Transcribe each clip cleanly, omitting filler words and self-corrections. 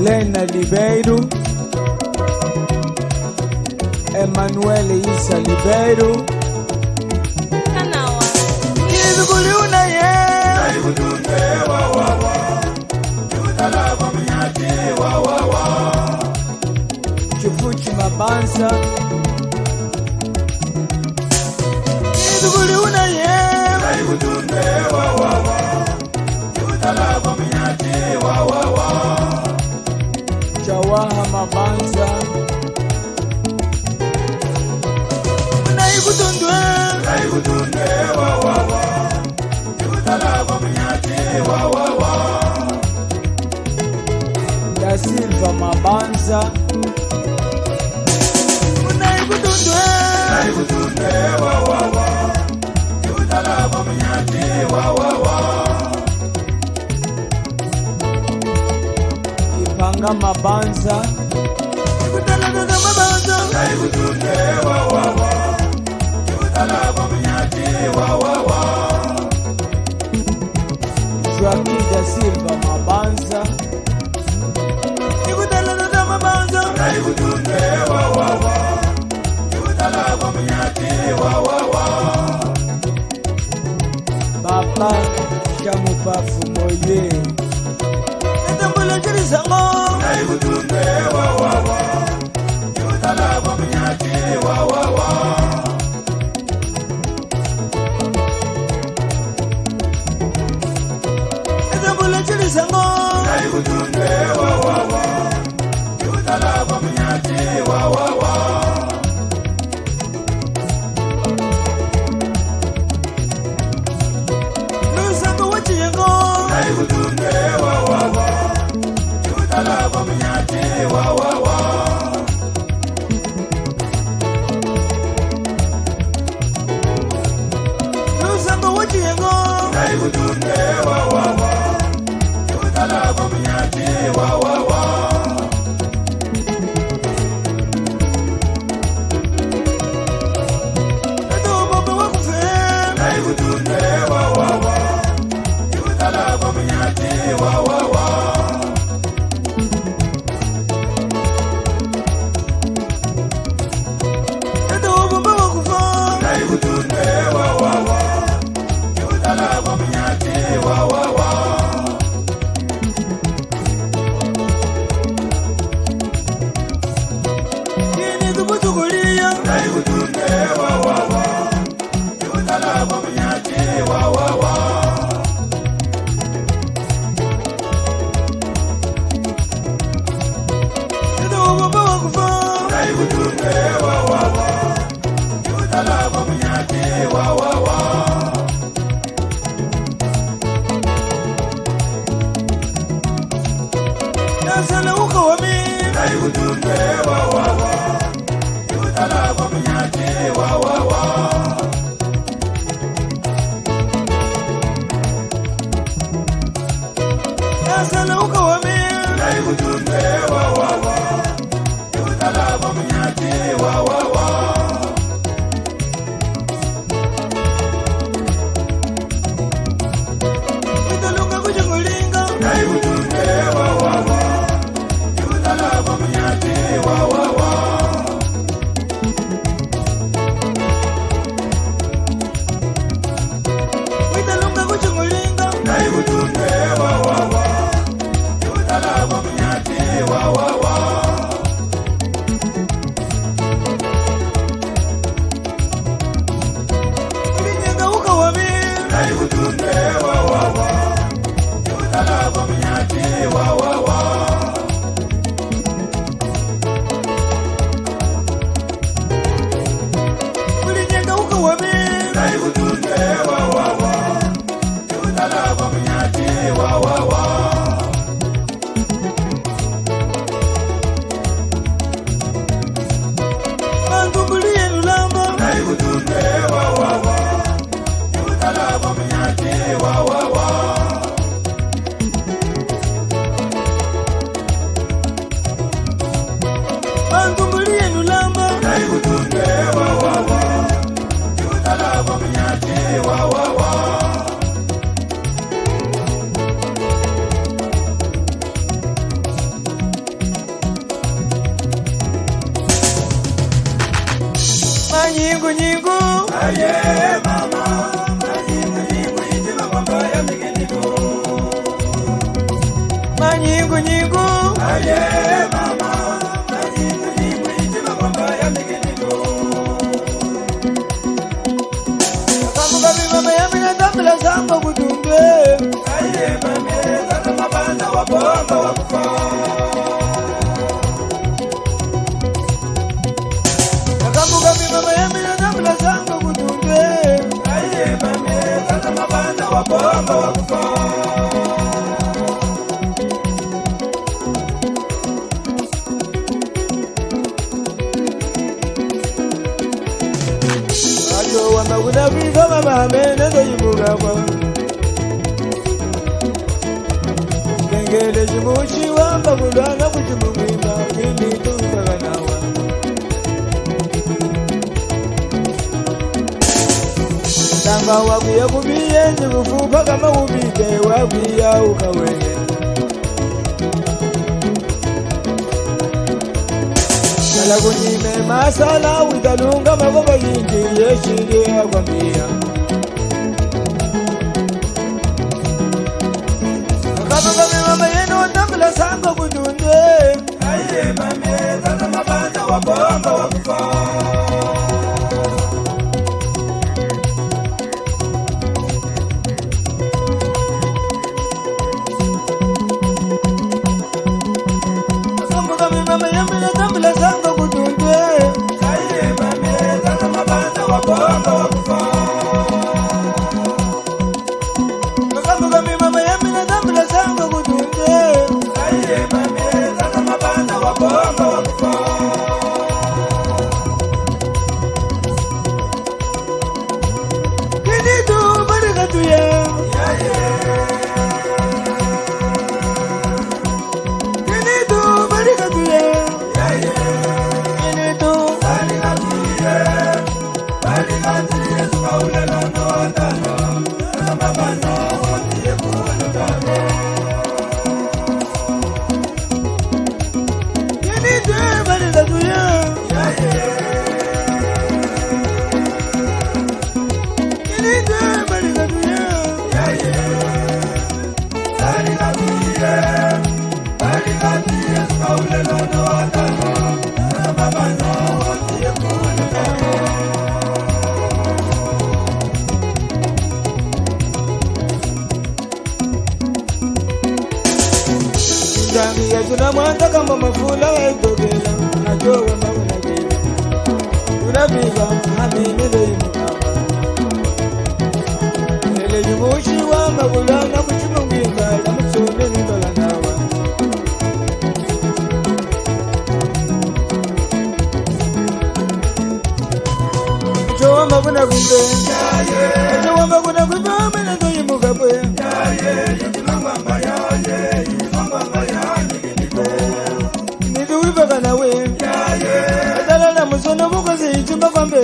Lena Libeiro, Emmanuel Isa Libeiro, Kanawa Izukuliuna ye Naibutunde wawawa Yutala kwa mnyati wawawa Chifuchi Mabanza, Izukuliuna ye Naibutunde wawawa Yutala kwa mnyati wawawa Chawaha Mabanza, Naibutunde wawawa Yutala kwa mnyati wawawa Da Silva Mabanza, Naibutunde wawawa Yutala kwa mnyati wawawa Ipanga Mabanza, Naibutunde wawawa Yutala kwa mnyati wawawa Joaquim da Silva Mabanza, Naibutunde wawawa Yutala kwa mnyati wawawa Baba Shamupafu Moye, Naibutunde wawawa Yutala kwa mnyati wawawa Naibutunde wawawa Yutala kwa mnyati wawawa Naibutunde wawawa Yutala kwa mnyati wawawa Naibutunde wawawa Yutala kwa mnyati wawawa Naibutunde wawawa Yutala kwa mnyati wawawa Naibutunde wawawa Yutala kwa mnyati wawawa Naibutunde wawawa Yutala kwa mnyati wawawa Naibutunde wawawa Yutala kwa mnyati wawawa Naibutunde wawawa Yutala kwa mnyati wawawa Naibutunde wawawa Yutala kwa mnyati wawawa Naibutunde wawawa Yutala kwa mnyati wawawa Naibutunde wawawa Yutala kwa mnyati wawawa mama, manyingu itima kwamba ya miginiko. Manyingu nyingu. Aye mama, manyingu itima kwamba ya miginiko. Kamuka mama ya mina tambila zango kudumbe. Aye mame, tata mabanda wabomba wakufa. Kamuka mama ya mina tambila zango kudumbe. Aye mame, tata mabanda wabomba wakufa. Wamaguna viva mama nendo yimugama. Kengele jimushi wamba kulwana kuchimugima kini tutakanawa. Tanga wakuya kubiye nikufupa kama ubite wakuya ukawele. Kala kunyime masala witalunga magoba yinji yeshiri akwambia. Akamuka mama yenu tambila sango kudunde. Aye mame, tata mabanda wabomba wakufa. Akamuka mama yenu tambila sango kudunde. Aye mame, tata mabanda wabomba wakufa. Akamuka mama yenu tambila sango kudunde. Aye mame, tata mabanda wabomba wakufa. Kini tu barika tuye. Kini tu barika tuye. Kini tu. Kini tu barika tuye. Kini tu barika tuye. Ndani yetu na mwanda kama mafula ya itogela. Najowa mauna gila. Urabiva hamini leyi mukama. Ele jimushi wa magula na kuchimunginga. Na mtsone nitola nawa. Jowa maguna kumbe. Jowa maguna kumbe. Mena toyi mukabwe. Niduwiva kana we. Adala na musono mukazi ichumba kwambe.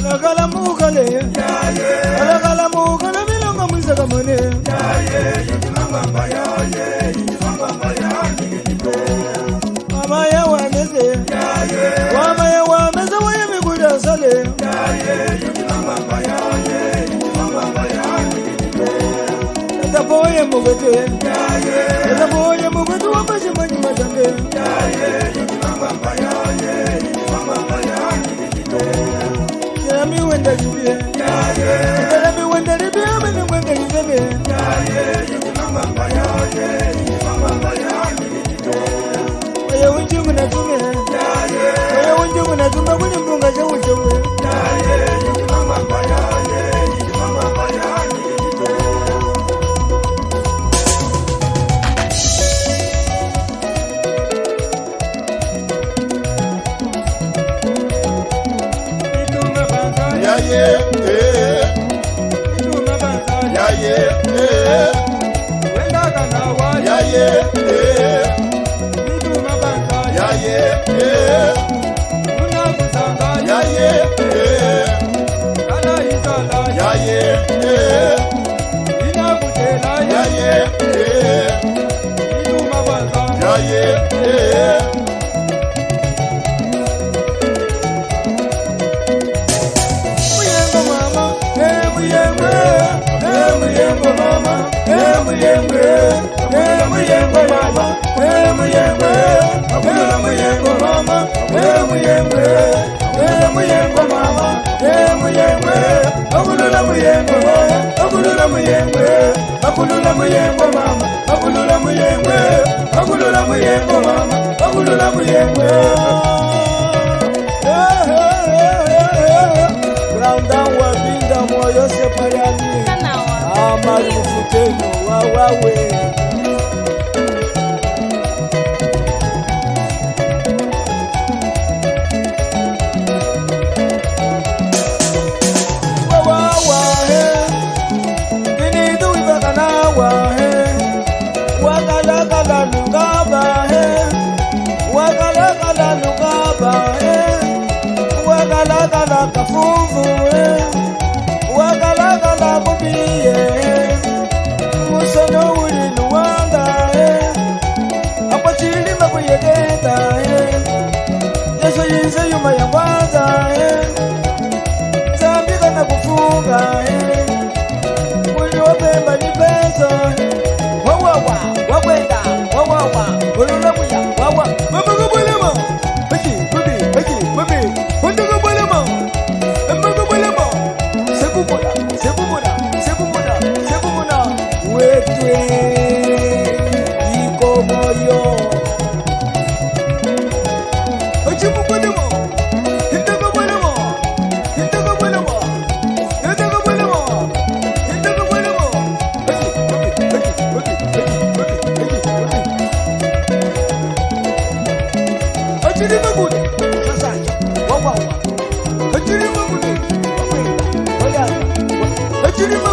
Nakala mukale. Nakala mukale milonga mwisa kamone. Mama ya wameze. Mama ya wameze waya miguda sale. Tapoye mugete. Tapoye mugete wabashi manyi matange. Jerami wenda libye. Jerami wenda libye mene wenda libye. Oya unjungu na tume. Oya unjungu na tume kwenye mpunga cha uchewe. muyengwe, muyengwe mama, muyengwe, muyengwe mama, muyengwe, muyengwe mama, muyengwe, akulula muyengwe, akulula muyengwe, akulula muyengwe mama, akulula muyengwe, akulula muyengwe mama, akulula muyengwe. Ground down wabinda moyo sepayani. Amari mfuteno wawawe. Wawawa he. Kini du ibakana wa he. Wakala kala lugaba he. Wakala kala lugaba he. Wakala kala kafuvu he. Wakala kala kubiye Musano uli luwanga Apachili makuyegeta Yeso yize yuma ya kwanza Zambika na kufunga Uli wapemba ni peso Wawawa, wawenda, wawawa Ulula muya, wawa Mama kubulema Haji, babi, haji, babi Hundu kubulema Mama kubulema Sekubula, sekubula, sekubula, sekubula Wete Iko moyo Achibu bulema Hindaka bulema Hindaka bulema Hindaka bulema Hindaka bulema Haji, babi, haji, babi, haji, babi, haji, babi Achiri magude Sasaja, wawawa Achiri magude Wawenda, wayana Achiri magude